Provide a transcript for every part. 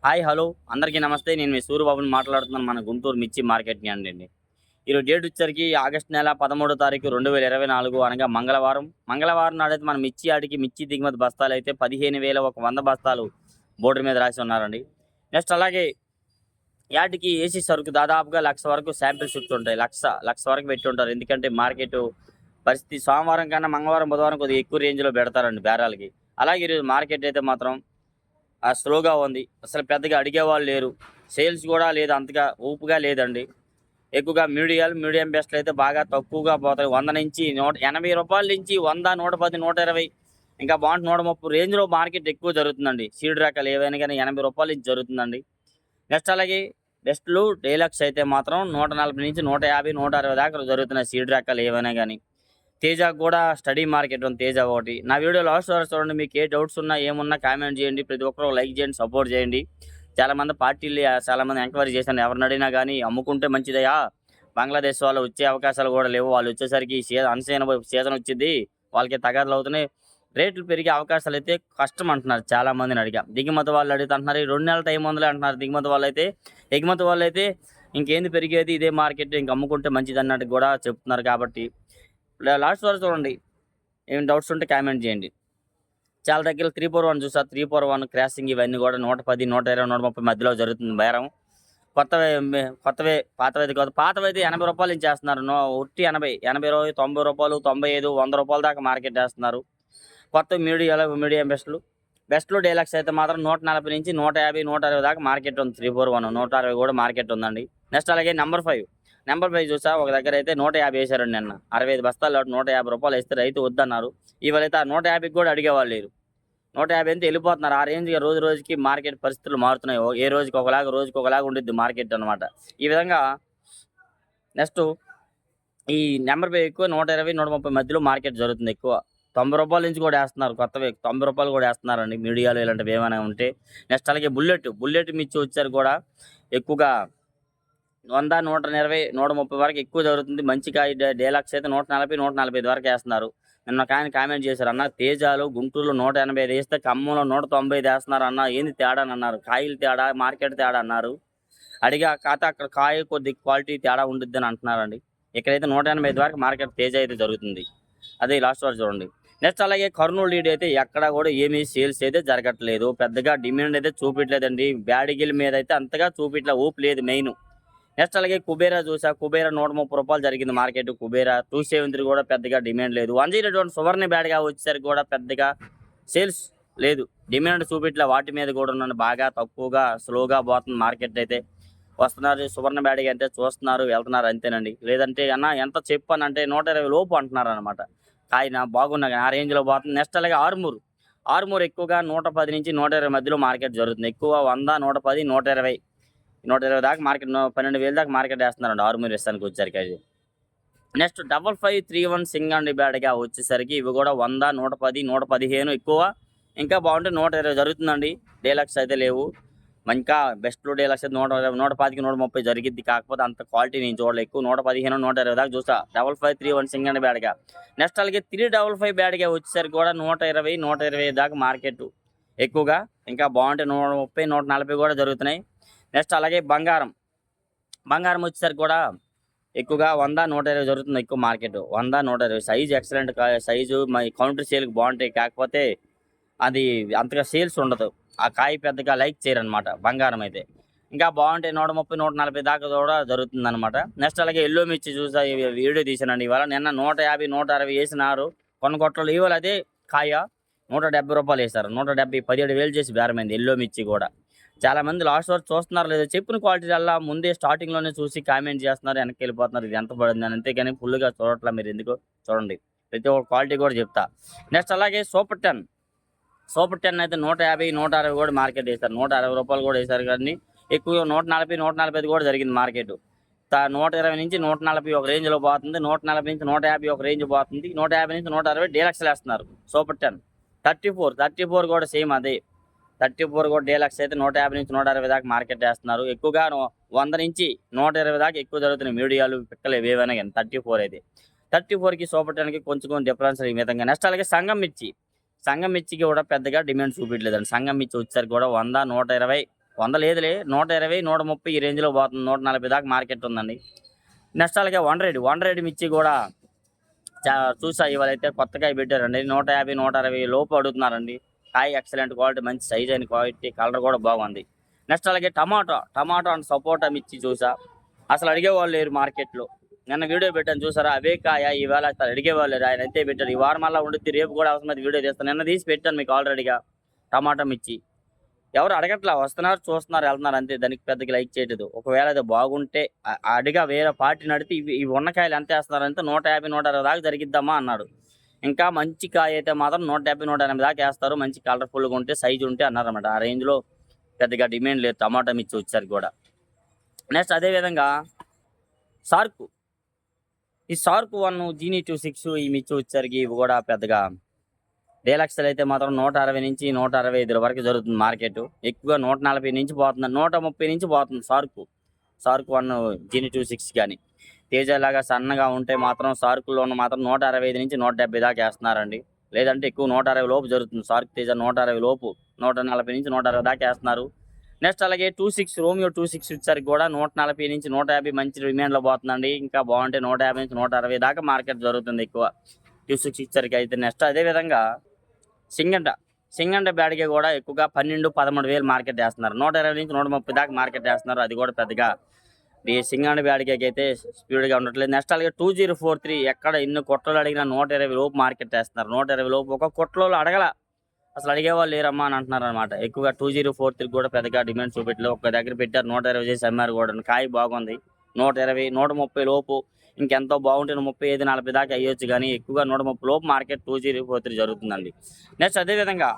Hi hello అందరికీ నమస్తే. నేను మీ సూరిబాబుని మాట్లాడుతున్నాను. మన గుంటూరు మిర్చి మార్కెట్ అండి. ఈరోజు డేట్ వచ్చరికి ఆగస్టు నెల 13వ తారీఖు 2024 అనగా మంగళవారం నాడైతే మన మిర్చి ఆడికి మిర్చి దిగుమతి బస్తాలు అయితే 15,100 బస్తాలు బోర్డు మీద రాసి ఉన్నారండి. నెక్స్ట్ అలాగే యాటికి ఏసీ సరుకు దాదాపుగా 1,00,000 వరకు శాంపిల్స్ ఉంటాయి. లక్ష వరకు పెట్టి ఉంటారు. ఎందుకంటే మార్కెట్ పరిస్థితి సోమవారం కన్నా మంగళవారం బుధవారం కొద్దిగా ఎక్కువ రేంజ్లో పెడతారండి బేరాలకి. అలాగే ఈరోజు మార్కెట్ అయితే మాత్రం స్లోగా ఉంది. అసలు పెద్దగా అడిగేవాళ్ళు లేరు. సేల్స్ కూడా లేదు, అంతగా ఊపుగా లేదండి. ఎక్కువగా మీడియం బెస్ట్లు అయితే బాగా తక్కువగా పోతాయి. 100 నుంచి 180 రూపాయల నుంచి 100, 110, 120 ఇంకా బాగుంటుంది 130 రేంజ్లో మార్కెట్ ఎక్కువ జరుగుతుందండి. సీడ్ రకాలు ఏవైనా కానీ 80 రూపాయల నుంచి జరుగుతుందండి. నెక్స్ట్ అలాగే బెస్ట్లు డీలక్స్ అయితే మాత్రం 140 నుంచి 150, 160 దాకా జరుగుతున్నాయి సీడ్ రకాలు ఏవైనా కానీ. తేజకు కూడా స్టడీ మార్కెట్ ఉంది, తేజ ఒకటి. నా వీడియో లాస్ట్ వరకు చూడండి. మీకు ఏ డౌట్స్ ఉన్నా ఏమున్నా కామెంట్ చేయండి. ప్రతి ఒక్కరు లైక్ చేయండి, సపోర్ట్ చేయండి. చాలామంది పార్టీలు చాలామంది ఎంక్వైరీ చేశాను. ఎవరిని అడిగినా కానీ అమ్ముకుంటే మంచిదయా, బంగ్లాదేశ్ వాళ్ళు వచ్చే అవకాశాలు కూడా లేవు, వాళ్ళు వచ్చేసరికి సీజన్ వచ్చింది, వాళ్ళకి తగాదాలు అవుతున్నాయి, రేట్లు పెరిగే అవకాశాలు అయితే కష్టం అంటున్నారు. చాలామందిని అడిగా. దిగుమతి వాళ్ళు అడిగితే అంటున్నారు 2 నెలల టైం ఉందిలే అంటున్నారు దిగుమతి వాళ్ళు అయితే. ఎగుమతి వాళ్ళు అయితే ఇంకేంది పెరిగేది, ఇదే మార్కెట్, ఇంక అమ్ముకుంటే మంచిది అన్నట్టు కూడా చెప్తున్నారు. కాబట్టి లాస్ట్ వరకు చూడండి. ఏం డౌట్స్ ఉంటే కామెంట్ చేయండి. చాలా దగ్గర 341 చూసా. 341 క్రాసింగ్ ఇవన్నీ కూడా 110, 120, 130 మధ్యలో జరుగుతుంది బేరం. కొత్తవే పాతవైతే కాదు. పాతవైతే 80 రూపాయల నుంచి వేస్తున్నారు. ఉట్టి 80, 90 రూపాయలు, 95, 100 రూపాయల దాకా మార్కెట్ వేస్తున్నారు. కొత్త మీడియం బెస్ట్లు డీలక్స్ అయితే మాత్రం 140 నుంచి 150, 160 దాకా మార్కెట్ ఉంది. 341 160 కూడా మార్కెట్ ఉందండి. నెక్స్ట్ అలాగే నెంబర్ 5 చూసా. ఒక దగ్గర అయితే 150 వేశారండి నిన్న. 65 బస్తాలు 150 రూపాయలు వేస్తే రైతు వద్దన్నారు. ఇవాళైతే ఆ 150కి కూడా అడిగేవాళ్ళు లేరు. 150 అయితే వెళ్ళిపోతున్నారు. ఆ రేంజ్గా రోజు రోజుకి మార్కెట్ పరిస్థితులు మారుతున్నాయి. ఏ రోజుకి ఒకలాగా ఉండిద్ది మార్కెట్ అనమాట. ఈ విధంగా నెక్స్ట్ ఈ నెంబర్ 5 ఎక్కువ 120, 130 మధ్యలో మార్కెట్ జరుగుతుంది ఎక్కువ. 90 రూపాయల నుంచి కూడా వేస్తున్నారు. కొత్తవి 90 రూపాయలు కూడా వేస్తున్నారండి మీడియాలో ఇలాంటివి ఏమైనా ఉంటే. నెక్స్ట్ అలాగే బుల్లెట్ మిర్చి వచ్చారు కూడా ఎక్కువగా 100, 120, 130 వరకు ఎక్కువ జరుగుతుంది. మంచి కాయ డీలక్స్ అయితే 140, 145 వరకు వేస్తున్నారు. నిన్న కామెంట్ చేశారు, అన్న తేజాలు గుంటూరులో 185 వేస్తే ఖమ్మంలో 195 వేస్తున్నారు అన్న, ఏంది తేడా అని అన్నారు. కాయలు తేడా, మార్కెట్ తేడా అన్నారు. అడిగా కాత అక్కడ కాయ కొద్ది క్వాలిటీ తేడా ఉండిద్ది అని అంటున్నారండి. ఇక్కడైతే 185 వరకు మార్కెట్ తేజ అయితే జరుగుతుంది. అదే లాస్ట్ వరకు చూడండి. నెక్స్ట్ అలాగే కర్నూలు లీడ్ అయితే ఎక్కడ కూడా ఏమీ సేల్స్ అయితే జరగట్లేదు. పెద్దగా డిమాండ్ అయితే చూపించలేదండి. బ్యాడిగిల్ మీద అయితే అంతగా చూపించలే, ఊపు లేదు మెయిన్. నెక్స్ట్ అలాగే కుబేరా చూసా. కుబేరా 130 రూపాయలు జరిగింది మార్కెట్. కుబేరా 273 కూడా పెద్దగా డిమాండ్ లేదు. 101 సువర్ణ బ్యాడ్గా వచ్చేసరికి కూడా పెద్దగా సేల్స్ లేదు, డిమాండ్ చూపించలే. వాటి మీద కూడా ఉన్నాను. బాగా తక్కువగా స్లోగా పోతుంది మార్కెట్ అయితే. వస్తున్నారు సువర్ణ బ్యాడ్గా అంటే చూస్తున్నారు, వెళ్తున్నారు అంతేనండి. లేదంటే అన్న ఎంత చెప్పానంటే 120 లోపు అంటున్నారు అనమాట. కాయన బాగున్నా కానీ ఆ రేంజ్లో పోతుంది. నెక్స్ట్ అలాగే ఆరుమూరు ఎక్కువగా 110 నుంచి 120 మధ్యలో మార్కెట్ జరుగుతుంది. ఎక్కువ 100, 110, 120 దాకా మార్కెట్, 12,000 దాకా మార్కెట్ వేస్తున్నారండి ఆరుమూరు ఇస్తానికి వచ్చేసరికి. అది నెక్స్ట్ 5531 సింగండి బ్యాడ్గా వచ్చేసరికి ఇవి కూడా 100, 110, 115 ఎక్కువ. ఇంకా బాగుంటే 120 జరుగుతుందండి. డీలక్స్ అయితే లేవు. ఇంకా బెస్ట్లో డీలక్స్ అయితే 120, 110, 130 జరిగిద్ది. కాకపోతే అంత క్వాలిటీ నేను చూడలేదు. ఎక్కువ 115, 120 దాకా చూసా 5531 సింగండి బ్యాడ్గా. నెక్స్ట్ అలాగే 355 బ్యాడ్గా వచ్చేసరికి కూడా 120, 125 దాకా మార్కెట్ ఎక్కువగా. ఇంకా బాగుంటే 130, 140 కూడా జరుగుతున్నాయి. నెక్స్ట్ అలాగే బంగారం వచ్చేసరికి కూడా ఎక్కువగా 100, 120 జరుగుతుంది ఎక్కువ market. 100, 120 size excellent size. My counter సేల్కి బాగుంటాయి. కాకపోతే అది అంతగా సేల్స్ ఉండదు. ఆ కాయ పెద్దగా లైక్ చేయరనమాట బంగారం అయితే. ఇంకా బాగుంటే 130, 140 దాకా కూడా జరుగుతుంది అనమాట. నెక్స్ట్ అలాగే ఎల్లో మిర్చి చూసా. వీడియో తీసానండి ఇవాళ. నిన్న 150, 160 వేసినారు కొన్ని కొట్టలు. ఇవాళ అదే కాయ 170 రూపాయలు వేశారు. 170, 17,000 చేసి బేరమైంది ఎల్లో మిర్చి కూడా. చాలామంది లాస్ట్ వరకు చూస్తున్నారు లేదో, చెప్పిన క్వాలిటీ అలా ముందే స్టార్టింగ్లోనే చూసి కామెంట్ చేస్తున్నారు, వెనక్కి వెళ్ళిపోతున్నారు ఇది ఎంత పడింది అని. అంతేగాని ఫుల్గా చూడట్లా. మీరు ఎందుకు చూడండి, ప్రతి ఒక్క క్వాలిటీ కూడా చెప్తా. నెక్స్ట్ అలాగే సూపర్ 10 అయితే 150, 160 కూడా మార్కెట్ వేస్తారు. 160 రూపాయలు కూడా వేశారు. కానీ ఎక్కువ 140, 145 కూడా జరిగింది మార్కెట్. 120 నుంచి 140 ఒక రేంజ్లో పోతుంది. 140 నుంచి 150 ఒక రేంజ్ పోతుంది. 150 నుంచి 160 డీలక్స్లు వేస్తున్నారు. సూపర్ 10 34 కూడా సేమ్ అదే. 34 కూడా డీలక్స్ అయితే 150 నుంచి 160 దాకా మార్కెట్ వేస్తున్నారు. ఎక్కువగా 100 నుంచి 120 దాకా ఎక్కువ జరుగుతున్నాయి మీడియాలు పిక్కలు ఏవైనా కానీ. 34 అయితే 34కి సూపర్ 10కి కొంచెం డిఫరెన్స్ ఈ విధంగా. నెక్స్ట్ అలాగే సంగం మిర్చికి కూడా పెద్దగా డిమాండ్ చూపించలేదండి. సంగం మిర్చి వచ్చేసరికి కూడా 100, 120 100 లేదులే, 120, 130 ఈ రేంజ్లో పోతుంది. 140 దాకా మార్కెట్ ఉందండి. నెక్స్ట్ అలాగే వన్ రేడ్ మిర్చి కూడా చా చూసా ఇవాళైతే కొత్తగా పెట్టారండి. 150, 160 లోపు అడుగుతున్నారండి. కాయ ఎక్సలెంట్ క్వాలిటీ, మంచి సైజ్ అయిన క్వాలిటీ, కలర్ కూడా బాగుంది. నెక్స్ట్ అలాగే టమాటో అండ్ సపోటా మిర్చి చూసా. అసలు అడిగేవాళ్ళు లేరు మార్కెట్లో. నిన్న వీడియో పెట్టాను చూసారా, అవే కాయ ఈవేళ అసలు అడిగేవాళ్ళు లేరు. ఆయన అయితే పెట్టారు. ఈ వారం మళ్ళీ ఉండుద్ది, రేపు కూడా అవసరమైతే వీడియో తీస్తాను. నిన్న తీసి పెట్టాను మీకు ఆల్రెడీగా టమాటా మిర్చి. ఎవరు అడగట్లా, వస్తున్నారు, చూస్తున్నారు, వెళ్తున్నారు అంతే. దానికి పెద్దగా లైక్ చేయలేదు. ఒకవేళ అది బాగుంటే అడిగా వేరే పార్టీని అడిగితే ఇవి ఉన్న కాయలు ఎంత వేస్తున్నారంటే 150, 160 దాకా జరిగిద్దామా అన్నాడు. ఇంకా మంచి కాయ అయితే మాత్రం 170, 180 దాకా వేస్తారు. మంచి కలర్ఫుల్గా ఉంటే, సైజు ఉంటే అన్నారన్నమాట. ఆ రేంజ్లో పెద్దగా డిమాండ్ లేదు టమాటా మిర్చి వచ్చేసరికి కూడా. నెక్స్ట్ అదేవిధంగా సార్కు, ఈ సార్కు 1 జీనీ 26 ఈ మిర్చి వచ్చేసరికి ఇవి కూడా పెద్దగా డీలక్స్లు అయితే మాత్రం 160 నుంచి 165 వరకు జరుగుతుంది మార్కెట్. ఎక్కువగా 140 నుంచి పోతుంది, 130 నుంచి పోతుంది సార్కు 1 జీనీ 26 కానీ. తేజ లాగా సన్నగా ఉంటే మాత్రం సార్కులోను మాత్రం 165 నుంచి 170 దాకా వేస్తున్నారండి. లేదంటే ఎక్కువ 160 లోపు జరుగుతుంది. సార్క్ తేజ 160 లోపు, 140 నుంచి 160 దాకా వేస్తున్నారు. నెక్స్ట్ అలాగే 26 రోమియో 26 వచ్చేసరికి కూడా 140 నుంచి 150 మంచి డిమాండ్లో పోతుందండి. ఇంకా బాగుంటే 150 నుంచి 160 దాకా మార్కెట్ జరుగుతుంది ఎక్కువ 26 వచ్చేసరికి అయితే. నెక్స్ట్ అదేవిధంగా సింగండ బ్యాడ్కి కూడా ఎక్కువగా 12, 13 వేలు మార్కెట్ వేస్తున్నారు. 120 నుంచి 130 దాకా మార్కెట్ వేస్తున్నారు. అది కూడా పెద్దగా ఈ సింగండ బ్యాడ్కి అయితే స్పీడ్గా ఉండట్లేదు. నెక్స్ట్ అలాగే 2043 ఎక్కడ ఎన్ని కొట్టలు అడిగినా 120 లోపు మార్కెట్ వేస్తున్నారు. 120 లోపు ఒక కొట్టలో అడగల, అసలు అడిగేవాళ్ళు లేరమ్మా అని అంటున్నారు అనమాట. ఎక్కువగా 2043 కూడా పెద్దగా డిమాండ్ చూపెట్టలేదు. ఒక దగ్గర పెట్టారు, 120 చేసి అమ్మారు కూడా. కాయ బాగుంది. 120, 130 లోపు, ఇంకెంతో బాగుంటే 35, 40 దాకా అయ్యొచ్చు. కానీ ఎక్కువగా 130 లోపు మార్కెట్ 2043 జరుగుతుందండి. నెక్స్ట్ అదేవిధంగా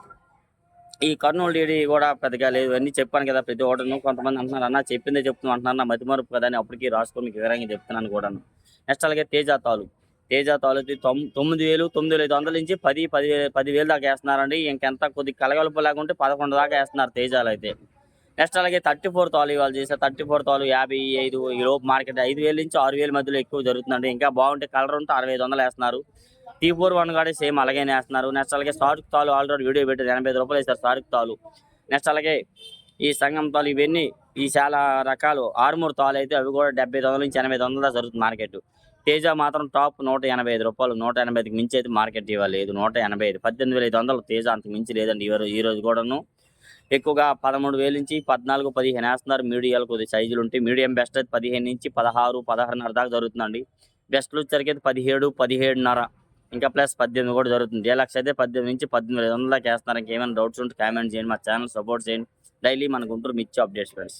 ఈ కర్నూలు డీడీ కూడా పెద్దగా లేదు. అన్నీ చెప్పాను కదా ప్రతి ఒక్కటి. కొంతమంది అంటున్నారు, అన్న చెప్పిందే చెప్తున్నాను అంటున్నారు, నా మతిమరుపు కదా అని అప్పటికి రాసుకొని మీకు వివరంగా చెప్తున్నాను కూడాను. నెక్స్ట్ అలాగే తేజ తాలు 9,000, 9,500 నుంచి 10,000 దాకా వేస్తున్నారండి. ఇంకెంత కొద్దిగా కలగలుపు లేకుంటే 11 దాకా వేస్తున్నారు తేజాలు అయితే. నెక్స్ట్ అలాగే 34 తాలు ఇవాళ చేసే 34 తాలు 55 ఈ లోపు మార్కెట్ 5,000 నుంచి 6,000 మధ్యలో ఎక్కువ జరుగుతుందండి. ఇంకా బాగుంటే కలర్ ఉంటే 6500 వేస్తున్నారు. T41 కూడా సేమ్ అలాగే వేస్తున్నారు. నెక్స్ట్ అలాగే సారుక్ తాలు ఆల్రెడీ వీడియో పెట్టారు, 85 రూపాయలు వేస్తారు సారుక్ తాలు. నెక్స్ట్ అలాగే ఈ సంగం తాలు, ఇవన్నీ ఈ చాలా రకాలు. ఆర్మూర్ తాలు అయితే అవి కూడా 7500 నుంచి 800 దాకా జరుగుతుంది మార్కెట్. తేజ మాత్రం టాప్ 185 రూపాయలు, 185కి మించి అయితే మార్కెట్ ఇవ్వాలి లేదు. 185, 18,500 తేజ, అంతకు మించి లేదండి ఈ రోజు కూడాను. ఎక్కువగా 13,000 నుంచి 14, 15 వేస్తున్నారు. మీడియాలు కొద్ది సైజులు ఉంటాయి. మీడియం బెస్ట్ అయితే 15 నుంచి 16, 16.5 దాకా జరుగుతుందండి. బెస్ట్లు వచ్చరికి అయితే 17, 17.5 ఇంకా ప్లస్ 18 కూడా జరుగుతుంది. డీలక్స్ అయితే 18 నుంచి 18,500 దాకా వేస్తున్నారు. ఇంకేమైనా డౌట్స్ ఉంటే కామెంట్ చేయండి. మా ఛానల్ సపోర్ట్ చేయండి. డైలీ మన గుంటూరు మిర్చి అప్డేట్స్ ఫ్రెండ్స్.